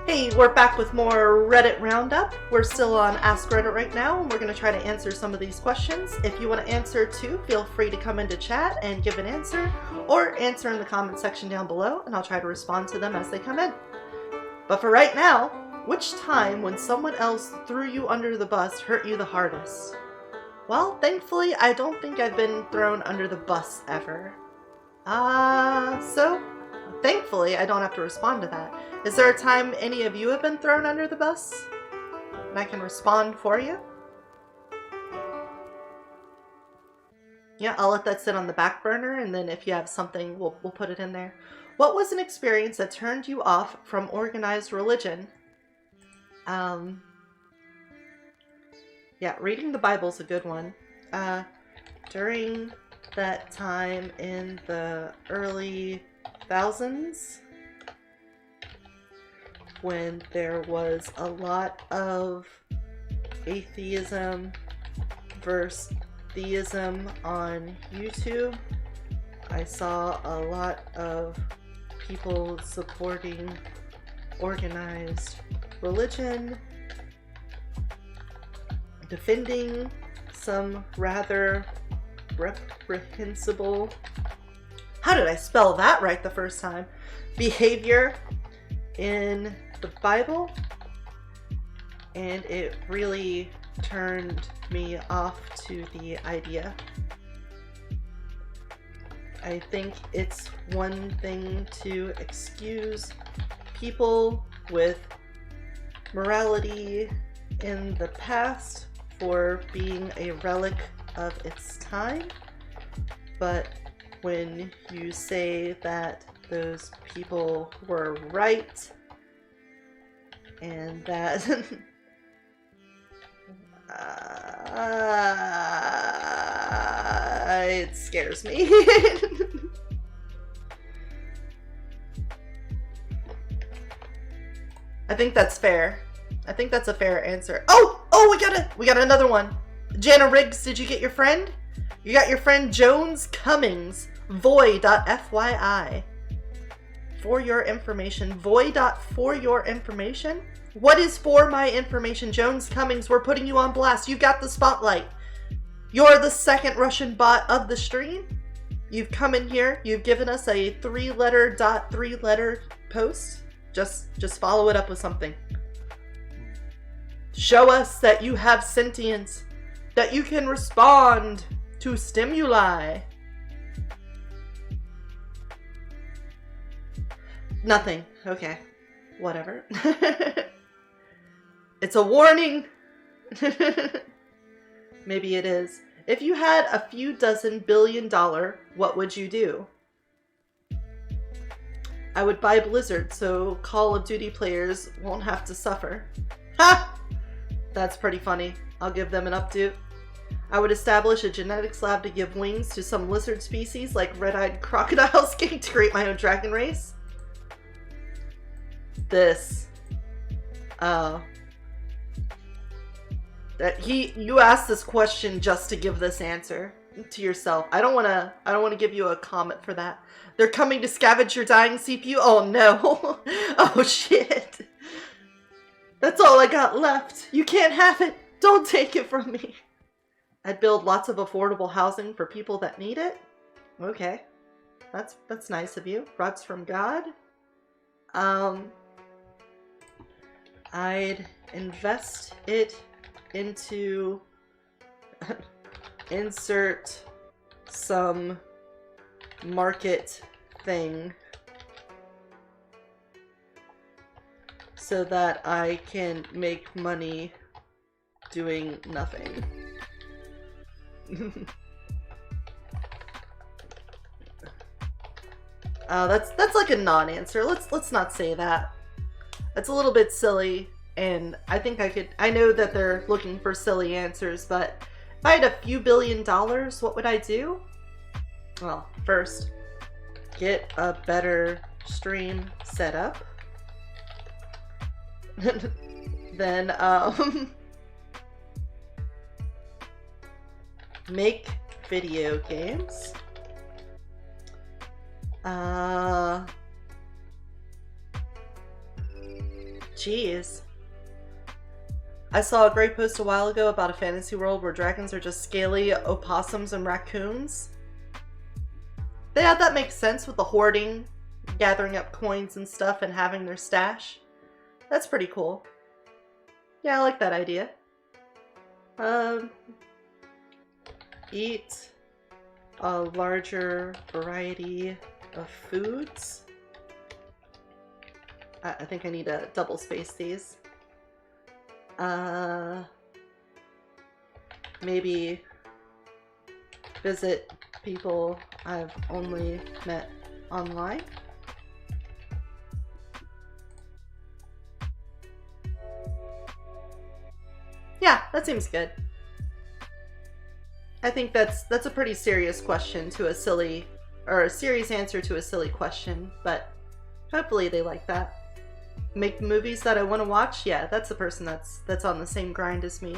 Hey, we're back with more Reddit Roundup. We're still on Ask Reddit right now, and we're going to try to answer some of these questions. If you want to answer too, feel free to come into chat and give an answer, or answer in the comment section down below, and I'll try to respond to them as they come in. But for right now, which time when someone else threw you under the bus hurt you the hardest? Well, thankfully, I don't think I've been thrown under the bus ever. So thankfully, I don't have to respond to that. Is there a time any of you have been thrown under the bus? And I can respond for you? Yeah, I'll let that sit on the back burner, and then if you have something, we'll put it in there. What was an experience that turned you off from organized religion? Yeah, reading the Bible's a good one. During that time in the early thousands, when there was a lot of atheism versus theism on YouTube, I saw a lot of people supporting organized religion, defending some rather reprehensible, how did I spell that right the first time, behavior in the Bible, and it really turned me off to the idea. I think it's one thing to excuse people with morality in the past for being a relic of its time, but when you say that those people were right and that it scares me. I think that's fair. I think that's a fair answer. Oh, we got another one. Jana Riggs, did you get your friend? You got your friend Jones Cummings. Voy.fyi. For your information. Voy.for your information? What is for my information? Jones Cummings, we're putting you on blast. You got the spotlight. You're the second Russian bot of the stream. You've come in here. You've given us a three-letter post. Just follow it up with something. Show us that you have sentience. That you can respond to stimuli. Nothing. Okay. Whatever. It's a warning. Maybe it is. If you had a few dozen $1 billion, what would you do? I would buy Blizzard so Call of Duty players won't have to suffer. Ha! That's pretty funny. I'll give them an updo. I would establish a genetics lab to give wings to some lizard species like red-eyed crocodile skink to create my own dragon race. This. You asked this question just to give this answer to yourself. I don't wanna give you a comment for that. They're coming to scavenge your dying CPU? Oh no. Oh shit. That's all I got left. You can't have it. Don't take it from me. I'd build lots of affordable housing for people that need it. Okay. That's nice of you. Rods from God. I'd invest it into insert some market thing so that I can make money doing nothing. That's like a non-answer. Let's not say that. That's a little bit silly, and I know that they're looking for silly answers, but if I had a few $1 billion, what would I do? Well, first, get a better stream set up. Then, make video games. Jeez. I saw a great post a while ago about a fantasy world where dragons are just scaly opossums and raccoons. Yeah, that makes sense with the hoarding, gathering up coins and stuff and having their stash. That's pretty cool. Yeah, I like that idea. Eat a larger variety of foods. I think I need to double space these. Maybe visit people I've only met online. Yeah, that seems good. I think that's a pretty serious question to a silly, or a serious answer to a silly question, but hopefully they like that. Make movies that I want to watch? Yeah, that's the person that's on the same grind as me.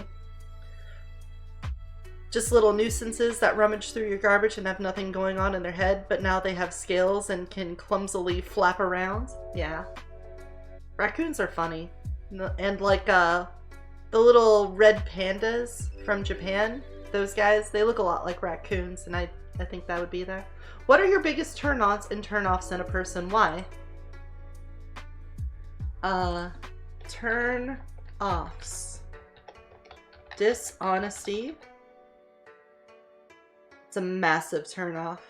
Just little nuisances that rummage through your garbage and have nothing going on in their head, but now they have scales and can clumsily flap around. Yeah. Raccoons are funny. And like the little red pandas from Japan, those guys, they look a lot like raccoons, and I think that would be there. What are your biggest turn-ons and turn-offs in a person? Why? Turn-offs. Dishonesty. It's a massive turn-off.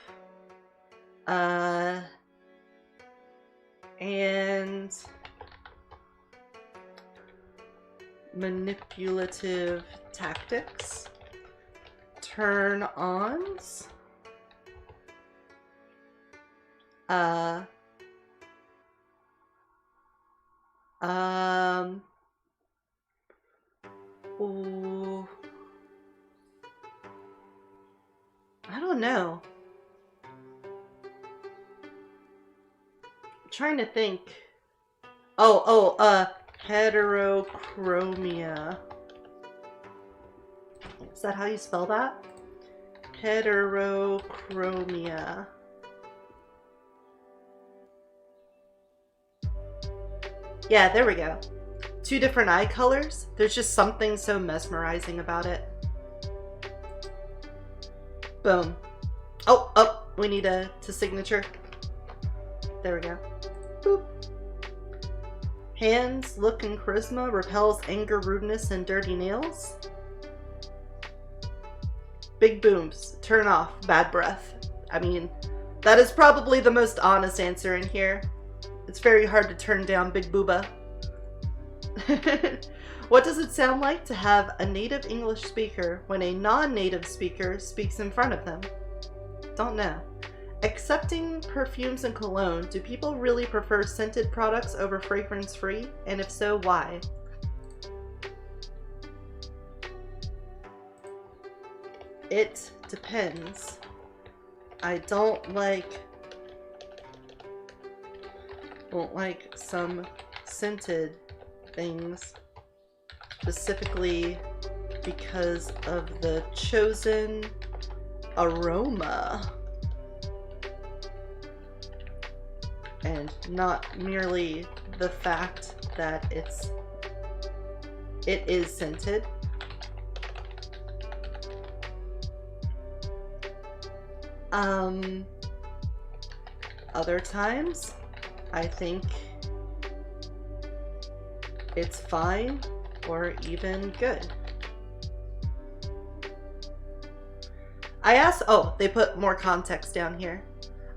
And manipulative tactics. Turn-ons. Ooh. I don't know. I'm trying to think. Heterochromia. Is that how you spell that? Heterochromia. Yeah, there we go. 2 different eye colors. There's just something so mesmerizing about it. Boom. Oh, we need to signature. There we go. Boop. Hands, look, and charisma repels anger, rudeness, and dirty nails. Big booms. Turn off. Bad breath. I mean, that is probably the most honest answer in here. It's very hard to turn down Big Booba. What does it sound like to have a native English speaker when a non-native speaker speaks in front of them? Don't know. Accepting perfumes and cologne, do people really prefer scented products over fragrance-free? And if so, why? It depends. I don't like some scented things specifically because of the chosen aroma and not merely the fact that it is scented. Other times I think it's fine or even good. I asked, oh, they put more context down here.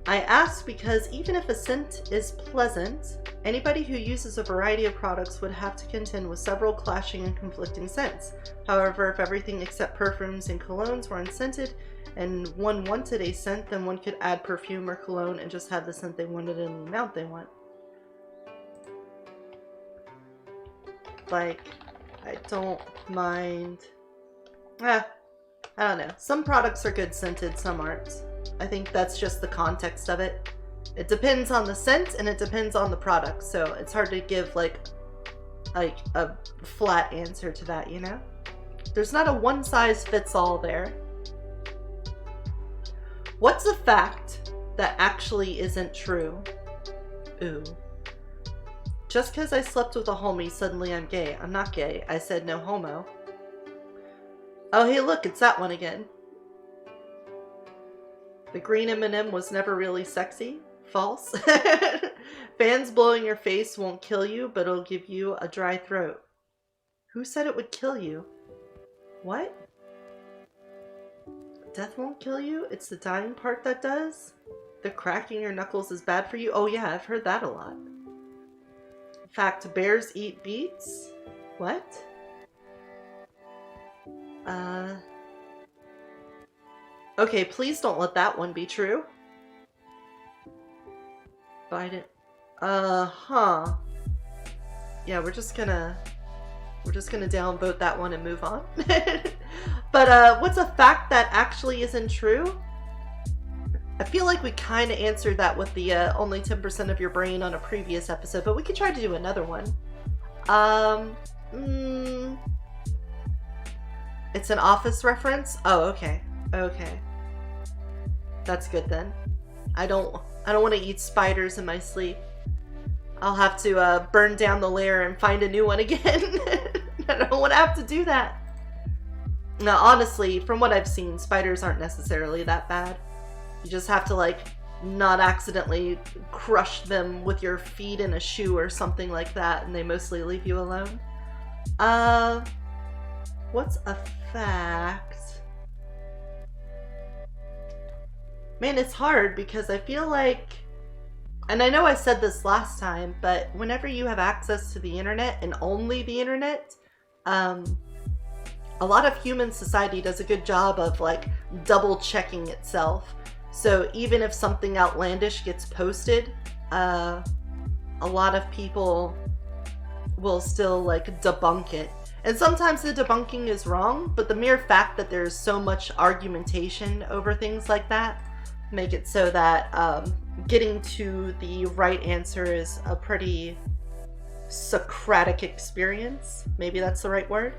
I asked because even if a scent is pleasant, anybody who uses a variety of products would have to contend with several clashing and conflicting scents. However, if everything except perfumes and colognes were unscented and one wanted a scent, then one could add perfume or cologne and just have the scent they wanted in the amount they want. Like, I don't mind. I don't know. Some products are good scented, some aren't. I think that's just the context of it. It depends on the scent and it depends on the product, so it's hard to give like a flat answer to that, you know? There's not a one size fits all there. What's a fact that actually isn't true? Ooh. Just because I slept with a homie, suddenly I'm gay. I'm not gay. I said no homo. Oh, hey, look, it's that one again. The green M&M was never really sexy. False. Fans blowing your face won't kill you, but it'll give you a dry throat. Who said it would kill you? What? Death won't kill you? It's the dying part that does? The cracking your knuckles is bad for you? Oh yeah, I've heard that a lot. In fact, bears eat beets? What? Okay, please don't let that one be true. Biden. Huh. Yeah, we're just gonna downvote that one and move on. But what's a fact that actually isn't true? I feel like we kind of answered that with the only 10% of your brain on a previous episode, but we could try to do another one. It's an Office reference? Oh, okay. Okay. That's good then. I don't want to eat spiders in my sleep. I'll have to burn down the lair and find a new one again. I don't want to have to do that. Now, honestly, from what I've seen, spiders aren't necessarily that bad. You just have to, like, not accidentally crush them with your feet in a shoe or something like that, and they mostly leave you alone. What's a fact? Man, it's hard because I feel like, and I know I said this last time, but whenever you have access to the internet and only the internet, a lot of human society does a good job of like double checking itself. So even if something outlandish gets posted, a lot of people will still like debunk it. And sometimes the debunking is wrong, but the mere fact that there's so much argumentation over things like that make it so that getting to the right answer is a pretty Socratic experience. Maybe that's the right word.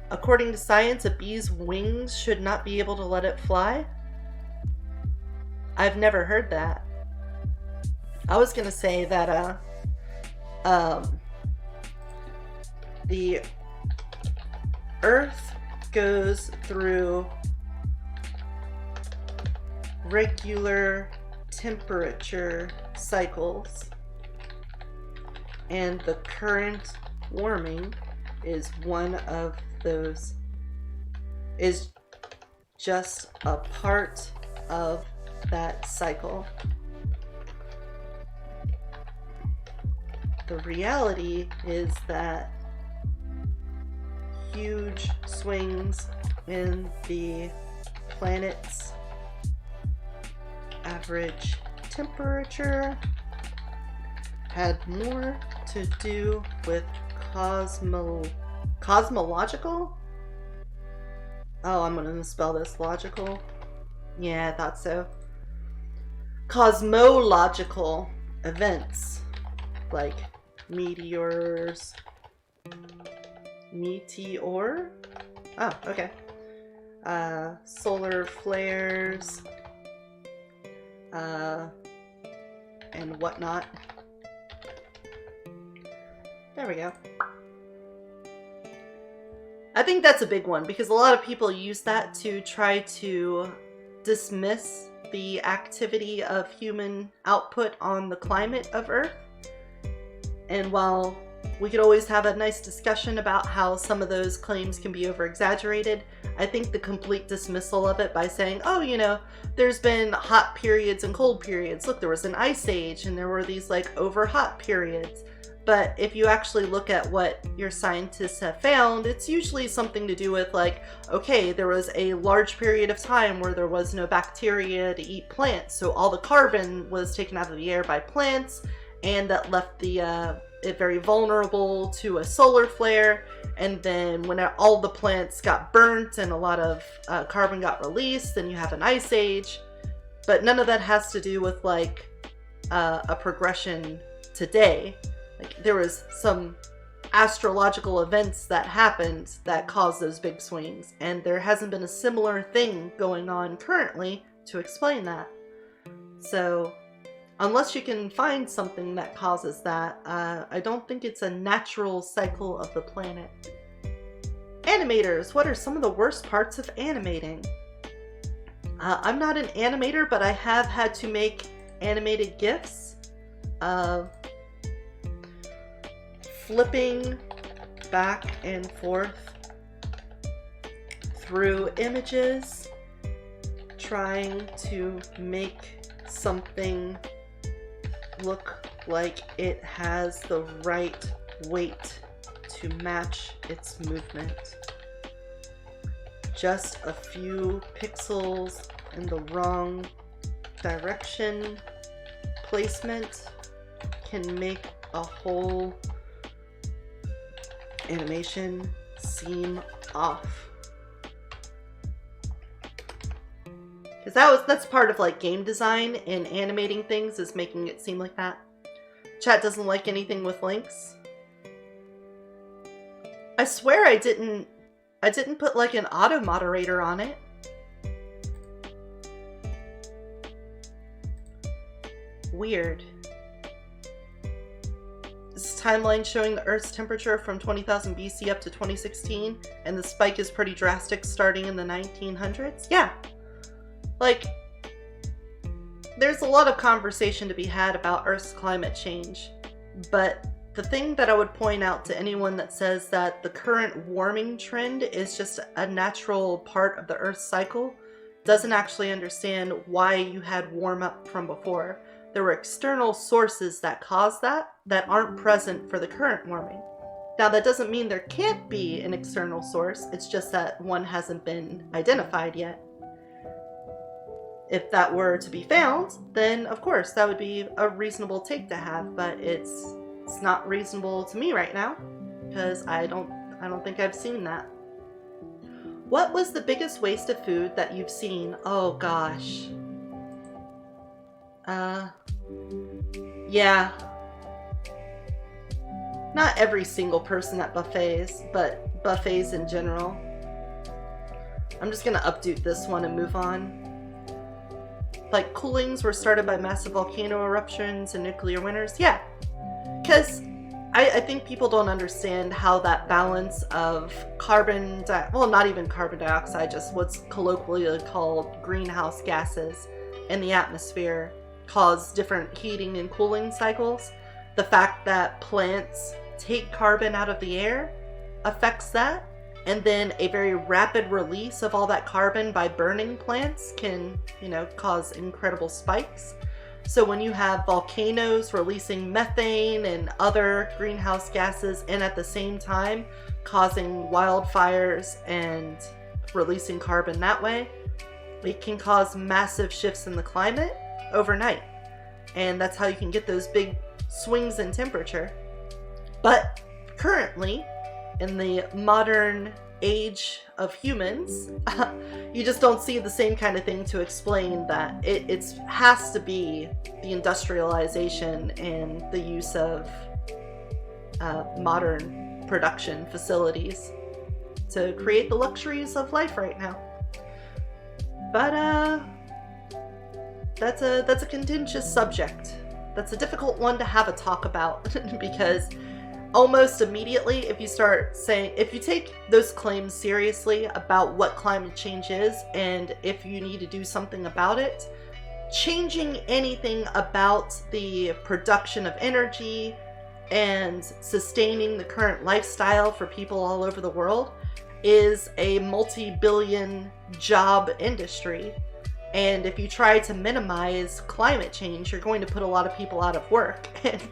According to science, a bee's wings should not be able to let it fly. I've never heard that. I was gonna say that the Earth goes through regular temperature cycles, and the current warming is one of those, is just a part of that cycle. The reality is that huge swings in the planet's average temperature had more to do with cosmological? Oh, I'm gonna spell this logical. Yeah, I thought so. Cosmological events like meteors. Meteor? Oh, okay. Solar flares. And whatnot. There we go. I think that's a big one because a lot of people use that to try to dismiss the activity of human output on the climate of Earth. And while we could always have a nice discussion about how some of those claims can be over-exaggerated, I think the complete dismissal of it by saying, oh, you know, there's been hot periods and cold periods. Look, there was an ice age and there were these like over-hot periods. But if you actually look at what your scientists have found, it's usually something to do with like, okay, there was a large period of time where there was no bacteria to eat plants. So all the carbon was taken out of the air by plants, and that left the it very vulnerable to a solar flare. And then when all the plants got burnt and a lot of carbon got released, then you have an ice age. But none of that has to do with like a progression today. Like there was some astrological events that happened that caused those big swings, and there hasn't been a similar thing going on currently to explain that. So Unless you can find something that causes that, I don't think it's a natural cycle of the planet. Animators, what are some of the worst parts of animating? I'm not an animator, but I have had to make animated GIFs. Flipping back and forth through images, trying to make something look like it has the right weight to match its movement. Just a few pixels in the wrong direction placement can make a whole animation seem off. Because that's part of like game design and animating things, is making it seem like that. Chat doesn't like anything with links. I swear I didn't put like an auto moderator on it. Weird. This is timeline showing the Earth's temperature from 20,000 BC up to 2016, and the spike is pretty drastic starting in the 1900s. Yeah. Like, there's a lot of conversation to be had about Earth's climate change, but the thing that I would point out to anyone that says that the current warming trend is just a natural part of the Earth's cycle doesn't actually understand why you had warm up from before. There were external sources that caused that aren't present for the current warming. Now, that doesn't mean there can't be an external source, it's just that one hasn't been identified yet. If that were to be found, then of course that would be a reasonable take to have, but it's not reasonable to me right now because I don't think I've seen that. What was the biggest waste of food that you've seen? Oh gosh. Yeah. Not every single person at buffets, but buffets in general. I'm just gonna update this one and move on. Like, coolings were started by massive volcano eruptions and nuclear winters. Yeah, because I think people don't understand how that balance of not even carbon dioxide, just what's colloquially called greenhouse gases in the atmosphere cause different heating and cooling cycles. The fact that plants take carbon out of the air affects that. And then a very rapid release of all that carbon by burning plants can, cause incredible spikes. So when you have volcanoes releasing methane and other greenhouse gases, and at the same time causing wildfires and releasing carbon that way, it can cause massive shifts in the climate overnight. And that's how you can get those big swings in temperature. But currently, in the modern age of humans, you just don't see the same kind of thing to explain that. It has to be the industrialization and the use of modern production facilities to create the luxuries of life right now. But that's a contentious subject. That's a difficult one to have a talk about because almost immediately, if you take those claims seriously about what climate change is, and if you need to do something about it, changing anything about the production of energy and sustaining the current lifestyle for people all over the world is a multi-billion job industry. And if you try to minimize climate change, you're going to put a lot of people out of work. And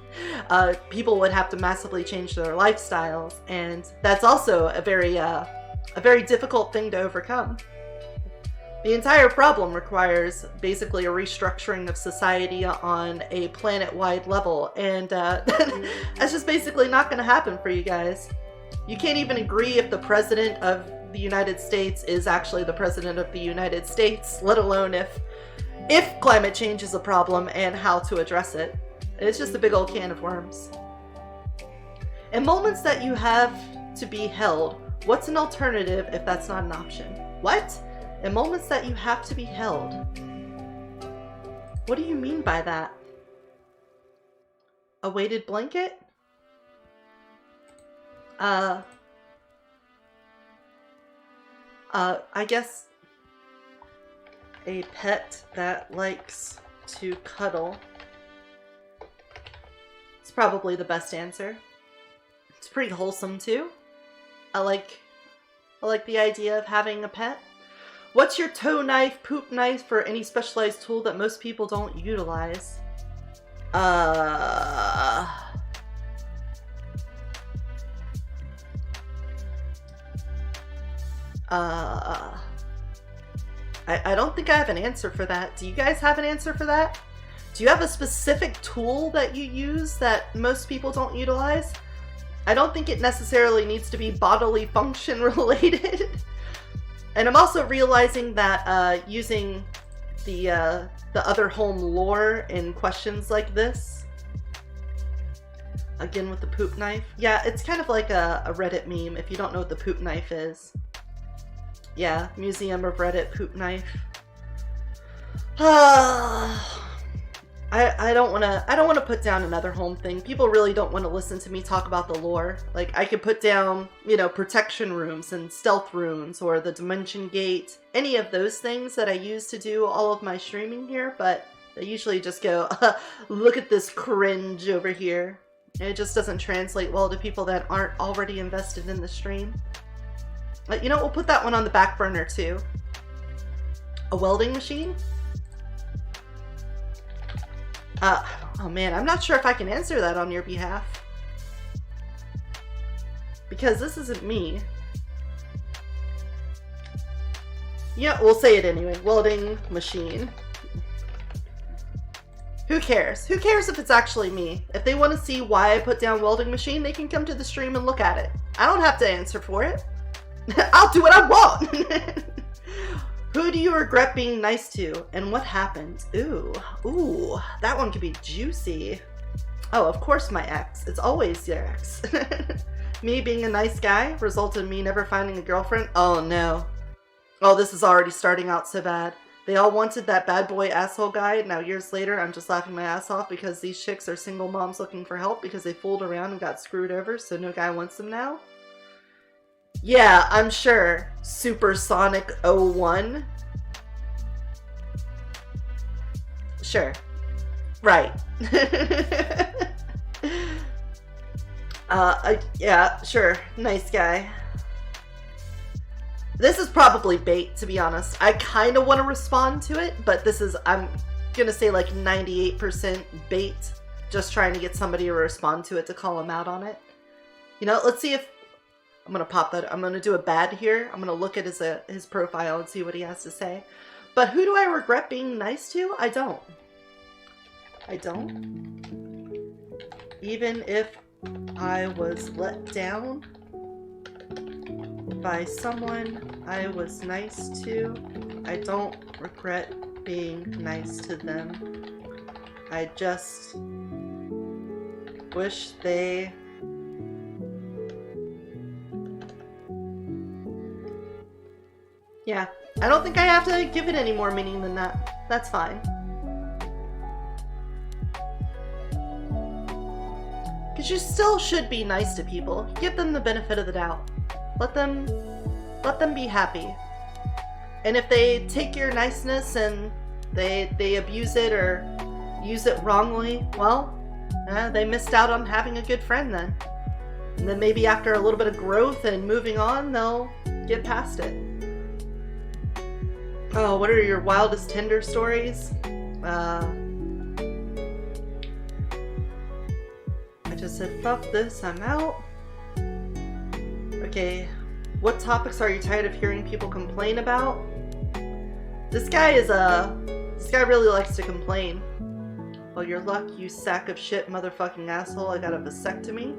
people would have to massively change their lifestyles. And that's also a very difficult thing to overcome. The entire problem requires basically a restructuring of society on a planet-wide level. And that's just basically not going to happen for you guys. You can't even agree if the president of the United States is actually the president of the United States, let alone if climate change is a problem and how to address it. It's just a big old can of worms. In moments that you have to be held, what's an alternative if that's not an option? What? In moments that you have to be held? What do you mean by that? A weighted blanket? I guess a pet that likes to cuddle. It's probably the best answer. It's pretty wholesome too. I like the idea of having a pet. What's your toe knife, poop knife, or any specialized tool that most people don't utilize? I don't think I have an answer for that. Do you guys have an answer for that? Do you have a specific tool that you use that most people don't utilize? I don't think it necessarily needs to be bodily function related. And I'm also realizing that using the other home lore in questions like this, again with the poop knife. Yeah, it's kind of like a Reddit meme if you don't know what the poop knife is. Yeah, Museum of Reddit poop knife. I don't wanna put down another home thing. People really don't want to listen to me talk about the lore. Like, I could put down, you know, protection rooms and stealth runes or the dimension gate, any of those things that I use to do all of my streaming here, but they usually just go, look at this cringe over here. And it just doesn't translate well to people that aren't already invested in the stream. But you know, we'll put that one on the back burner too. A welding machine? Oh man, I'm not sure if I can answer that on your behalf. Because this isn't me. Yeah, we'll say it anyway. Welding machine. Who cares? Who cares if it's actually me? If they want to see why I put down welding machine, they can come to the stream and look at it. I don't have to answer for it. I'll do what I want. Who do you regret being nice to, and what happened? Ooh, that one could be juicy. Oh, of course my ex. It's always your ex. Me being a nice guy resulted in me never finding a girlfriend? Oh no. Oh, this is already starting out so bad. They all wanted that bad boy asshole guy. Now years later, I'm just laughing my ass off because these chicks are single moms looking for help because they fooled around and got screwed over, so no guy wants them now. Yeah, I'm sure. Supersonic 01. Sure. Right. Yeah, sure. Nice guy. This is probably bait, to be honest. I kind of want to respond to it, but this is, I'm gonna say like 98% bait. Just trying to get somebody to respond to it to call him out on it. You know, let's see if I'm gonna pop that. I'm gonna do a bad here. I'm gonna look at his profile and see what he has to say. But who do I regret being nice to? I don't. I don't. Even if I was let down by someone I was nice to, I don't regret being nice to them. I just wish they Yeah, I don't think I have to give it any more meaning than that. That's fine. Because you still should be nice to people. Give them the benefit of the doubt. Let them be happy. And if they take your niceness and they abuse it or use it wrongly, well, they missed out on having a good friend then. And then maybe after a little bit of growth and moving on, they'll get past it. Oh, what are your wildest Tinder stories? I just said, fuck this, I'm out. Okay, what topics are you tired of hearing people complain about? This guy really likes to complain. Well, your luck, you sack of shit motherfucking asshole, I got a vasectomy.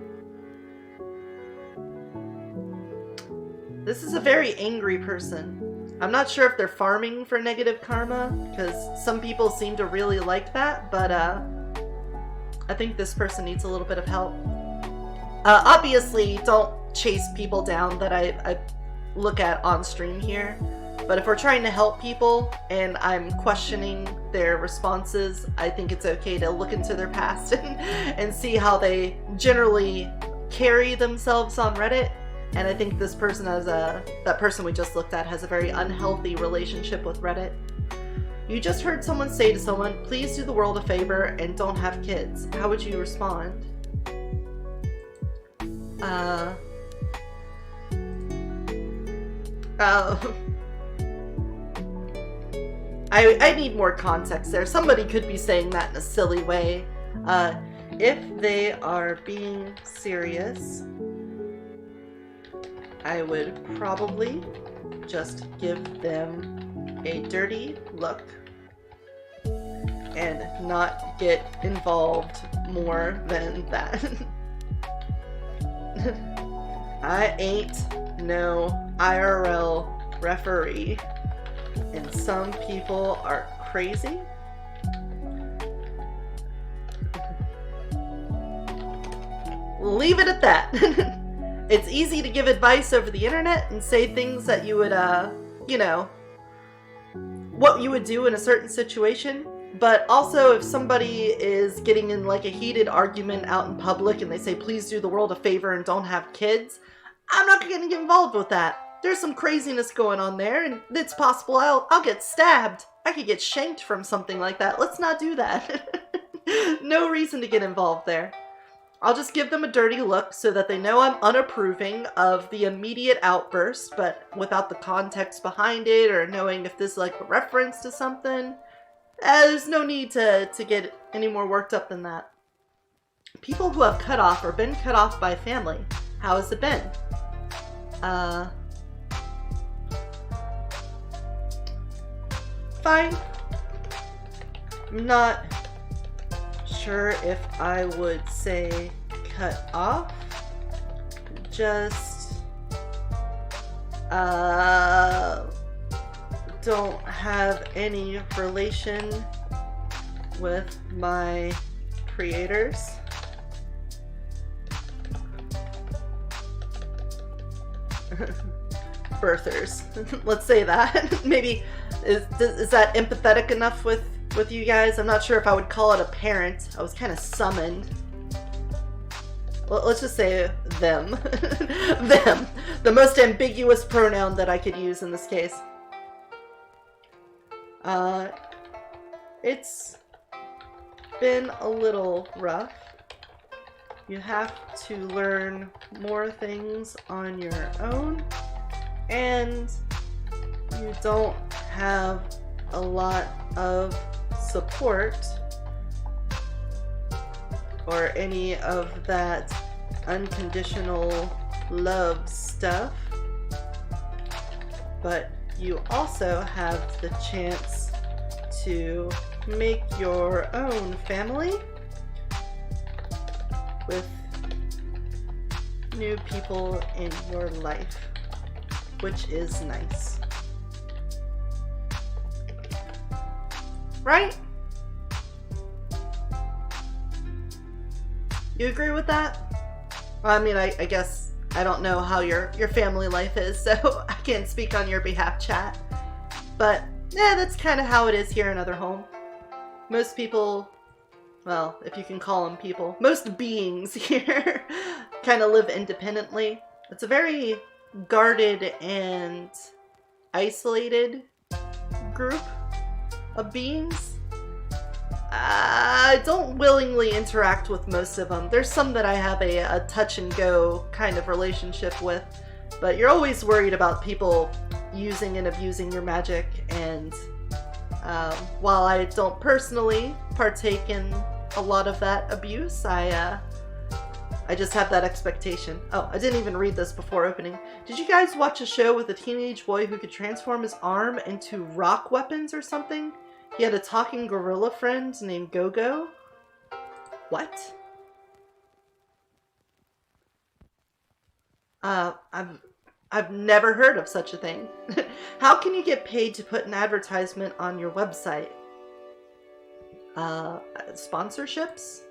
This is a very angry person. I'm not sure if they're farming for negative karma, because some people seem to really like that, but I think this person needs a little bit of help. Obviously, don't chase people down that I look at on stream here. But if we're trying to help people and I'm questioning their responses, I think it's okay to look into their past and see how they generally carry themselves on Reddit. And I think this person that person we just looked at has a very unhealthy relationship with Reddit. You just heard someone say to someone, please do the world a favor and don't have kids. How would you respond? I need more context there. Somebody could be saying that in a silly way. If they are being serious, I would probably just give them a dirty look and not get involved more than that. I ain't no IRL referee, and some people are crazy. Leave it at that. It's easy to give advice over the internet and say things that you would, you know, what you would do in a certain situation. But also, if somebody is getting in like a heated argument out in public and they say, please do the world a favor and don't have kids, I'm not going to get involved with that. There's some craziness going on there, and it's possible I'll get stabbed. I could get shanked from something like that. Let's not do that. No reason to get involved there. I'll just give them a dirty look so that they know I'm unapproving of the immediate outburst, but without the context behind it or knowing if this is like a reference to something. There's no need to get any more worked up than that. People who have cut off or been cut off by family, how has it been? Fine. I'm not sure if I would say cut off. Just don't have any relation with my creators. Birthers. Let's say that. Maybe is that empathetic enough with you guys? I'm not sure if I would call it a parent. I was kind of summoned. Well, let's just say them. Them. The most ambiguous pronoun that I could use in this case. It's been a little rough. You have to learn more things on your own, and you don't have a lot of support or any of that unconditional love stuff, but you also have the chance to make your own family with new people in your life, which is nice. Right? You agree with that? Well, I mean, I guess I don't know how your family life is, so I can't speak on your behalf, chat. But yeah, that's kind of how it is here in Other Home. Most people, well, if you can call them people, most beings here kind of live independently. It's a very guarded and isolated group of beings. I don't willingly interact with most of them. There's some that I have a touch and go kind of relationship with, but you're always worried about people using and abusing your magic, and while I don't personally partake in a lot of that abuse, I just have that expectation. Oh, I didn't even read this before opening. Did you guys watch a show with a teenage boy who could transform his arm into rock weapons or something? He had a talking gorilla friend named Go-Go. What? I've never heard of such a thing. How can you get paid to put an advertisement on your website? Sponsorships?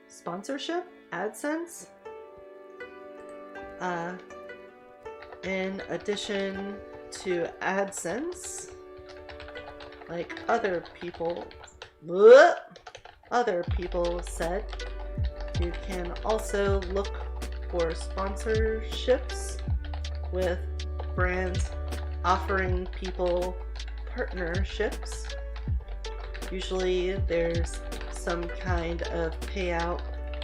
Sponsorship? AdSense? In addition to AdSense, like other people said. You can also look for sponsorships with brands offering people partnerships. Usually there's some kind of payout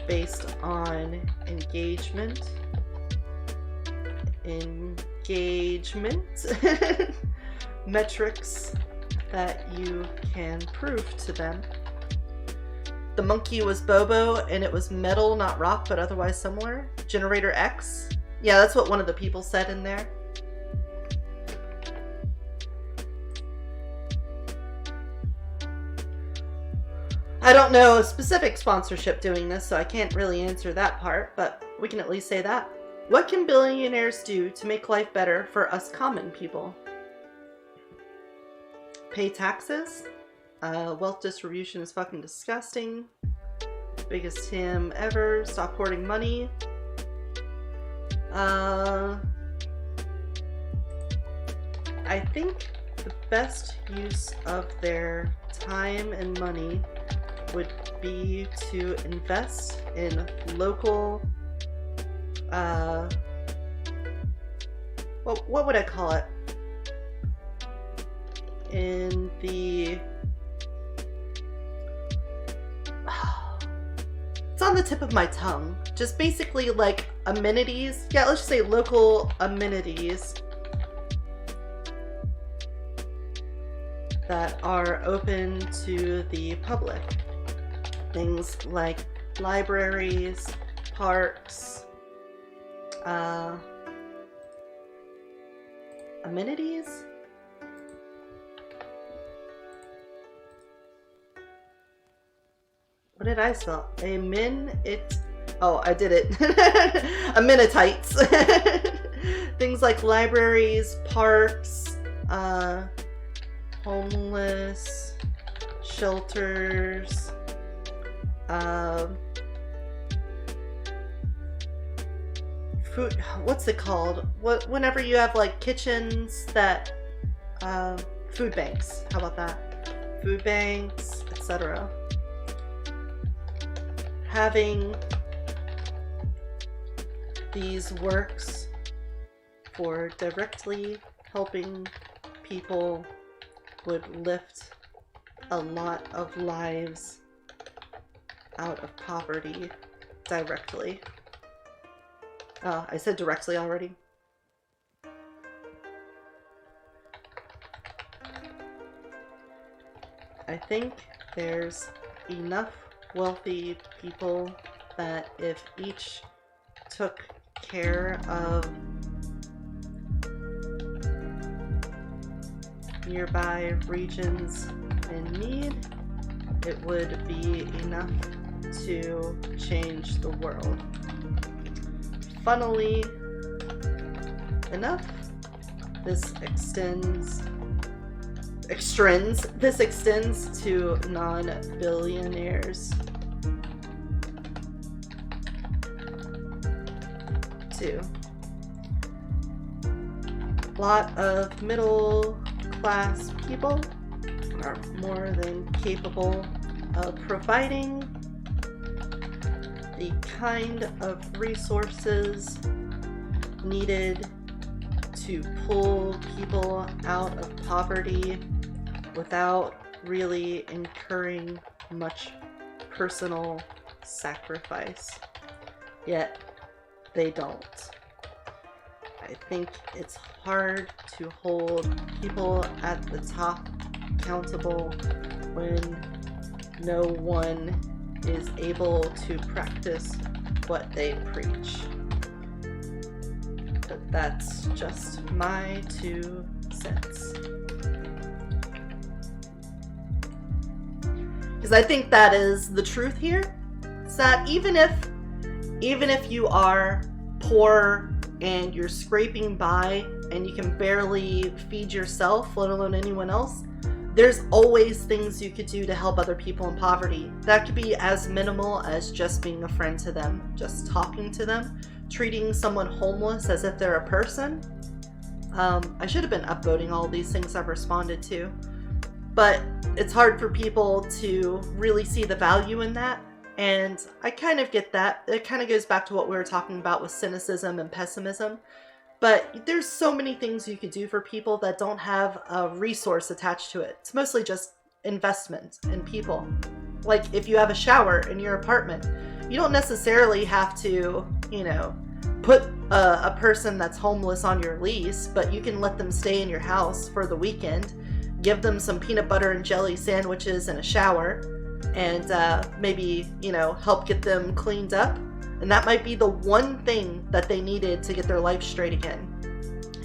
based on engagement metrics that you can prove to them. The monkey was Bobo and it was metal, not rock, but otherwise similar. Generator X. Yeah, that's what one of the people said in there. I don't know a specific sponsorship doing this, so I can't really answer that part, but we can at least say that. What can billionaires do to make life better for us common people? Pay taxes. Wealth distribution is fucking disgusting. Biggest scam ever. Stop hoarding money. I think the best use of their time and money would be to invest in local, what would I call it? In the, it's on the tip of my tongue. Just basically like amenities. Yeah, let's just say local amenities that are open to the public. Things like libraries, parks, amenities? What did I spell? Oh, I did it. Amenitites. Things like libraries, parks, homeless, shelters, food, what's it called? Whenever you have like kitchens that, food banks, how about that? Food banks, etc. Having these works for directly helping people would lift a lot of lives out of poverty directly. Oh, I said directly already. I think there's enough wealthy people that if each took care of nearby regions in need, it would be enough to change the world. Funnily enough, this extends to non-billionaires too. A lot of middle class people are more than capable of providing the kind of resources needed to pull people out of poverty without really incurring much personal sacrifice. Yet they don't. I think it's hard to hold people at the top accountable when no one is able to practice what they preach. But that's just my 2 cents. Because I think that is the truth here. Is that even if you are poor and you're scraping by and you can barely feed yourself, let alone anyone else, there's always things you could do to help other people in poverty. That could be as minimal as just being a friend to them, just talking to them, treating someone homeless as if they're a person. I should have been upvoting all these things I've responded to, but it's hard for people to really see the value in that. And I kind of get that. It kind of goes back to what we were talking about with cynicism and pessimism. But there's so many things you could do for people that don't have a resource attached to it. It's mostly just investment in people. Like if you have a shower in your apartment, you don't necessarily have to, you know, put a person that's homeless on your lease, but you can let them stay in your house for the weekend, give them some peanut butter and jelly sandwiches and a shower, and maybe, you know, help get them cleaned up. And that might be the one thing that they needed to get their life straight again,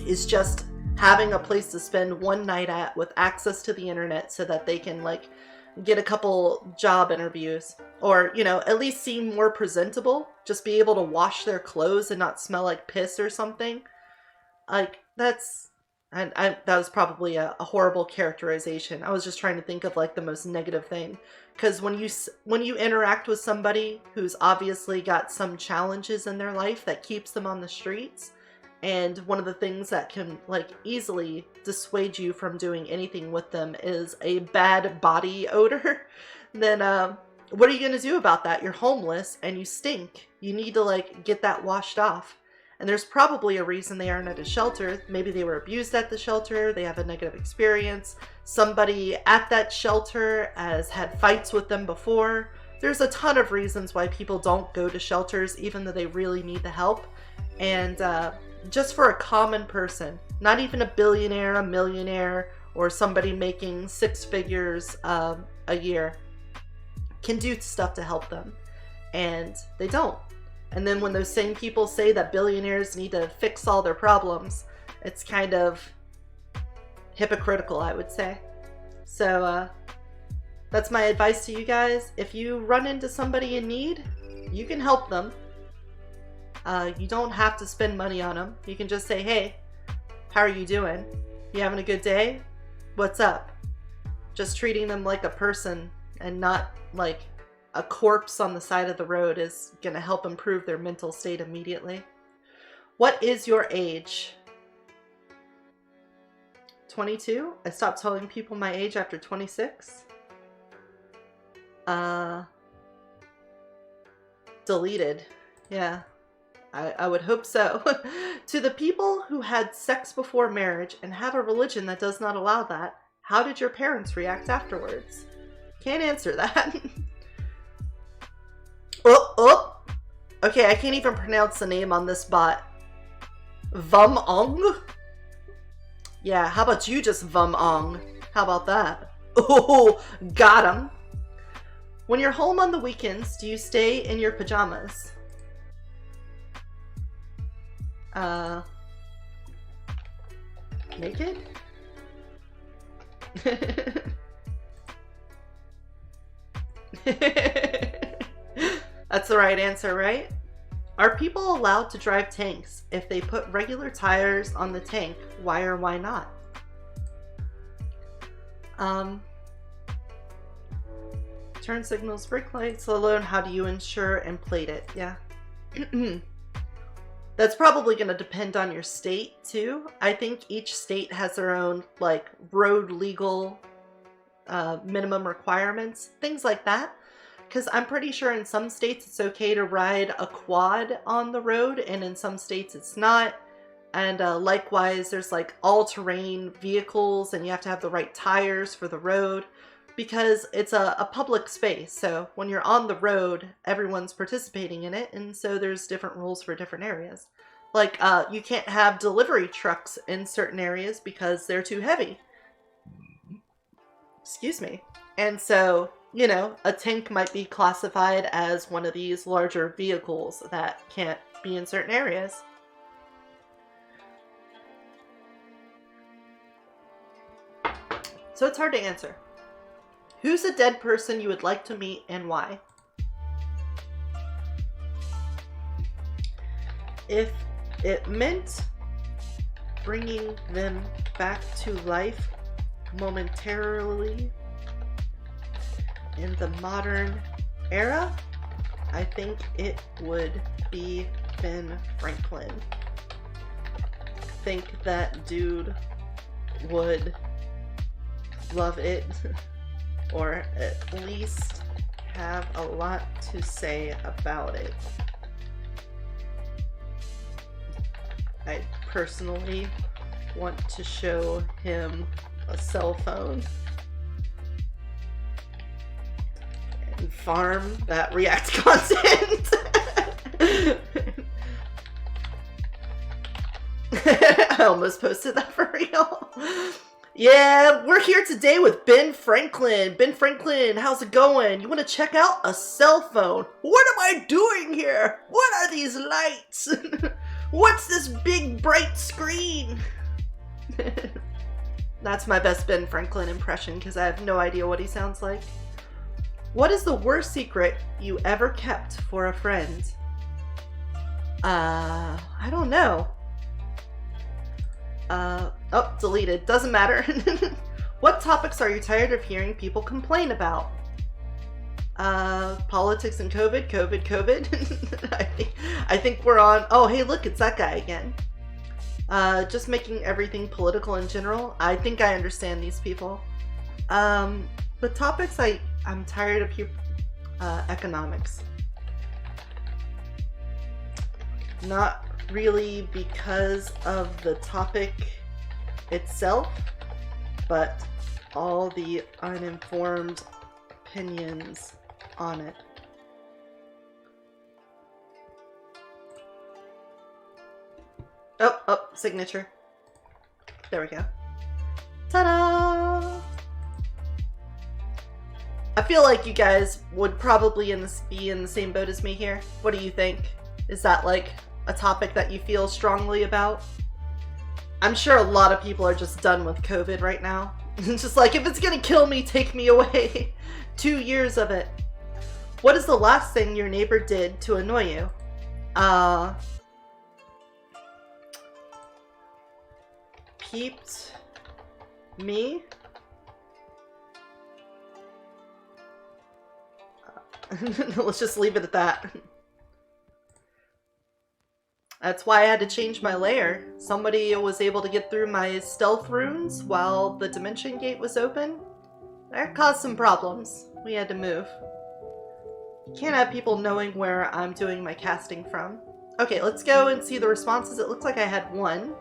is just having a place to spend one night at with access to the internet so that they can like get a couple job interviews, or, you know, at least seem more presentable, just be able to wash their clothes and not smell like piss or something. Like that's, and that was probably a horrible characterization. I was just trying to think of like the most negative thing. Because when you interact with somebody who's obviously got some challenges in their life that keeps them on the streets, and one of the things that can like easily dissuade you from doing anything with them is a bad body odor, then what are you going to do about that? You're homeless and you stink. You need to like get that washed off. And there's probably a reason they aren't at a shelter. Maybe they were abused at the shelter. They have a negative experience. Somebody at that shelter has had fights with them before. There's a ton of reasons why people don't go to shelters, even though they really need the help. And just for a common person, not even a billionaire, a millionaire, or somebody making six figures a year, can do stuff to help them. And they don't. And then when those same people say that billionaires need to fix all their problems, it's kind of hypocritical, I would say. So that's my advice to you guys. If you run into somebody in need, you can help them. You don't have to spend money on them. You can just say, hey, how are you doing? You having a good day? What's up? Just treating them like a person and not like a corpse on the side of the road is going to help improve their mental state immediately. What is your age? 22? I stopped telling people my age after 26. Deleted. Yeah, I would hope so. To the people who had sex before marriage and have a religion that does not allow that, how did your parents react afterwards? Can't answer that. Oh. Okay, I can't even pronounce the name on this bot. Vum-ong? Yeah, how about you just Vum-ong? How about that? Oh, got him. When you're home on the weekends, do you stay in your pajamas? Naked? That's the right answer, right? Are people allowed to drive tanks if they put regular tires on the tank? Why or why not? Turn signals, brake lights alone. How do you insure and plate it? Yeah. That's probably going to depend on your state too. I think each state has their own like road legal minimum requirements, things like that. Because I'm pretty sure in some states it's okay to ride a quad on the road, and in some states it's not. And likewise, there's like all-terrain vehicles, and you have to have the right tires for the road, because it's a public space. So when you're on the road, everyone's participating in it, and so there's different rules for different areas. Like you can't have delivery trucks in certain areas because they're too heavy. Excuse me. And so, you know, a tank might be classified as one of these larger vehicles that can't be in certain areas. So it's hard to answer. Who's a dead person you would like to meet and why? If it meant bringing them back to life momentarily in the modern era, I think it would be Ben Franklin. think that dude would love it, or at least have a lot to say about it. I personally want to show him a cell phone and farm that React content. I almost posted that for real. Yeah, we're here today with Ben Franklin. Ben Franklin, how's it going? You want to check out a cell phone? What am I doing here? What are these lights? What's this big bright screen? That's my best Ben Franklin impression because I have no idea what he sounds like. What is the worst secret you ever kept for a friend? I don't know. Oh, deleted. Doesn't matter. What topics are you tired of hearing people complain about? Politics and COVID. I think we're on. Oh, hey, look, it's that guy again. Just making everything political in general. I think I understand these people. The topics I'm tired of here. Economics. Not really because of the topic itself, but all the uninformed opinions on it. Oh, signature. There we go. Ta-da! I feel like you guys would probably be in the same boat as me here. What do you think? Is that like a topic that you feel strongly about? I'm sure a lot of people are just done with COVID right now. Just like, if it's gonna kill me, take me away. 2 years of it. What is the last thing your neighbor did to annoy you? Peeped me? Let's just leave it at that. That's why I had to change my layer. Somebody was able to get through my stealth runes while the dimension gate was open. That caused some problems. We had to move. Can't have people knowing where I'm doing my casting from. Okay, let's go and see the responses. It looks like I had one.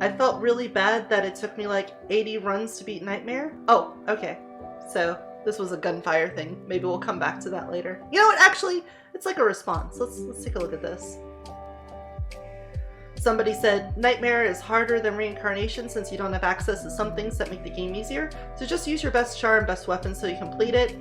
I felt really bad that it took me like 80 runs to beat Nightmare. Oh, okay. So this was a gunfire thing. Maybe we'll come back to that later. You know what? Actually, it's like a response. Let's take a look at this. Somebody said, Nightmare is harder than Reincarnation since you don't have access to some things that make the game easier. So just use your best char and best weapon so you complete it.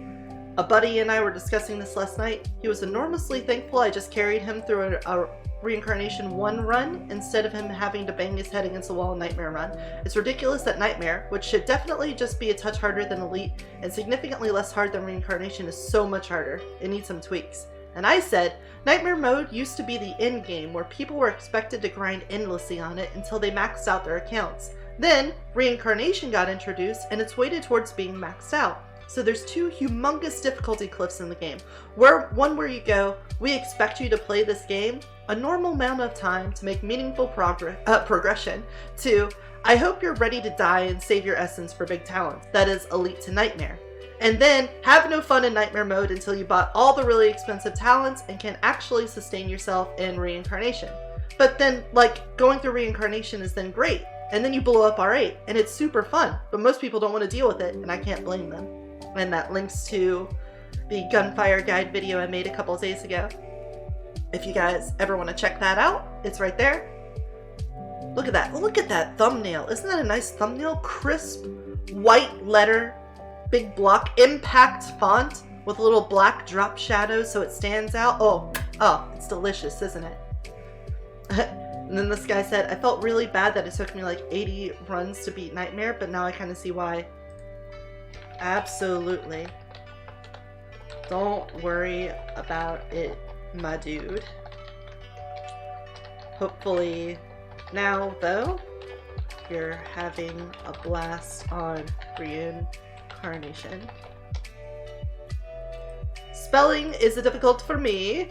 A buddy and I were discussing this last night. He was enormously thankful I just carried him through a Reincarnation 1 run instead of him having to bang his head against the wall in Nightmare run. It's ridiculous that Nightmare, which should definitely just be a touch harder than Elite and significantly less hard than Reincarnation, is so much harder. It needs some tweaks. And I said, Nightmare mode used to be the end game where people were expected to grind endlessly on it until they maxed out their accounts. Then Reincarnation got introduced and it's weighted towards being maxed out. So there's two humongous difficulty cliffs in the game. One where you go, we expect you to play this game a normal amount of time to make meaningful progression. 2, I hope you're ready to die and save your essence for big talents. That is Elite to Nightmare. And then have no fun in Nightmare mode until you bought all the really expensive talents and can actually sustain yourself in Reincarnation. But then, like, going through Reincarnation is then great. And then you blow up R8 and it's super fun. But most people don't want to deal with it and I can't blame them. And that links to the gunfire guide video I made a couple of days ago. If you guys ever want to check that out, it's right there. Look at that. Look at that thumbnail. Isn't that a nice thumbnail? Crisp, white letter, big block, impact font with a little black drop shadow so it stands out. Oh, it's delicious, isn't it? And then this guy said, I felt really bad that it took me like 80 runs to beat Nightmare, but now I kind of see why. Absolutely. Don't worry about it, my dude. Hopefully now, though, you're having a blast on Reincarnation. Spelling is difficult for me.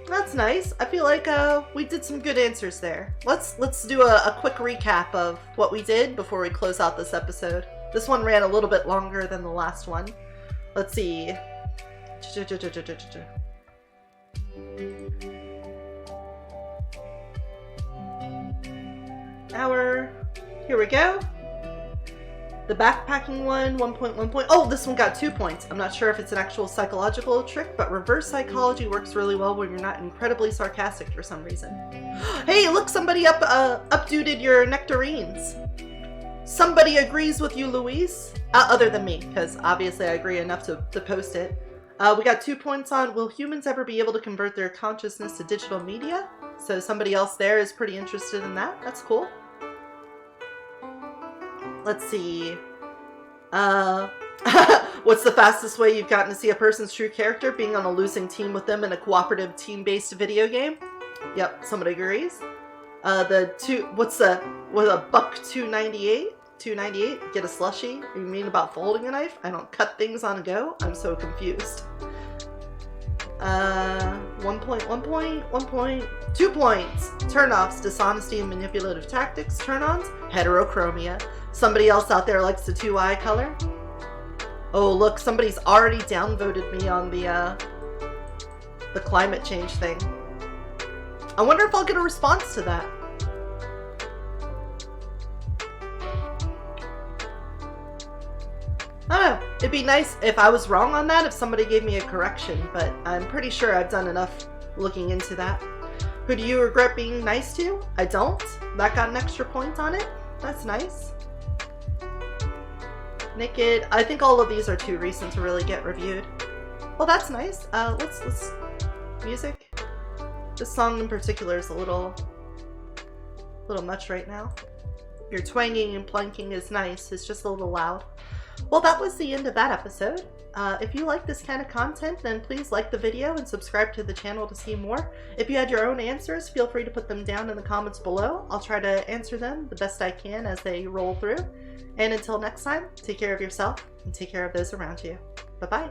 That's nice. I feel like we did some good answers there. Let's do a quick recap of what we did before we close out this episode. This one ran a little bit longer than the last one. Let's see. Here we go. The backpacking one, 1.1 point. Oh, this one got 2 points. I'm not sure if it's an actual psychological trick, but reverse psychology works really well when you're not incredibly sarcastic for some reason. Hey, look, somebody updated your nectarines. Somebody agrees with you, Louise. Other than me, because obviously I agree enough to post it. We got 2 points on, will humans ever be able to convert their consciousness to digital media? So somebody else there is pretty interested in that. That's cool. Let's see. What's the fastest way you've gotten to see a person's true character? Being on a losing team with them in a cooperative team-based video game? Yep, somebody agrees. What's a buck 298? 298? Get a slushie? You mean about folding a knife? I don't cut things on a go. I'm so confused. 1 point, 1 point, 1 point, 2 points. Turn-offs, dishonesty and manipulative tactics. Turn-ons, heterochromia. Somebody else out there likes the 2-eye color. Oh, look, somebody's already downvoted me on the climate change thing. I wonder if I'll get a response to that. I don't know. It'd be nice if I was wrong on that, if somebody gave me a correction, but I'm pretty sure I've done enough looking into that. Who do you regret being nice to? I don't. That got an extra point on it. That's nice. Naked. I think all of these are too recent to really get reviewed. Well, that's nice. Let's music. This song in particular is a little much right now. Your twanging and plunking is nice. It's just a little loud. Well, that was the end of that episode. If you like this kind of content, then please like the video and subscribe to the channel to see more. If you had your own answers, feel free to put them down in the comments below. I'll try to answer them the best I can as they roll through. And until next time, take care of yourself and take care of those around you. Bye-bye.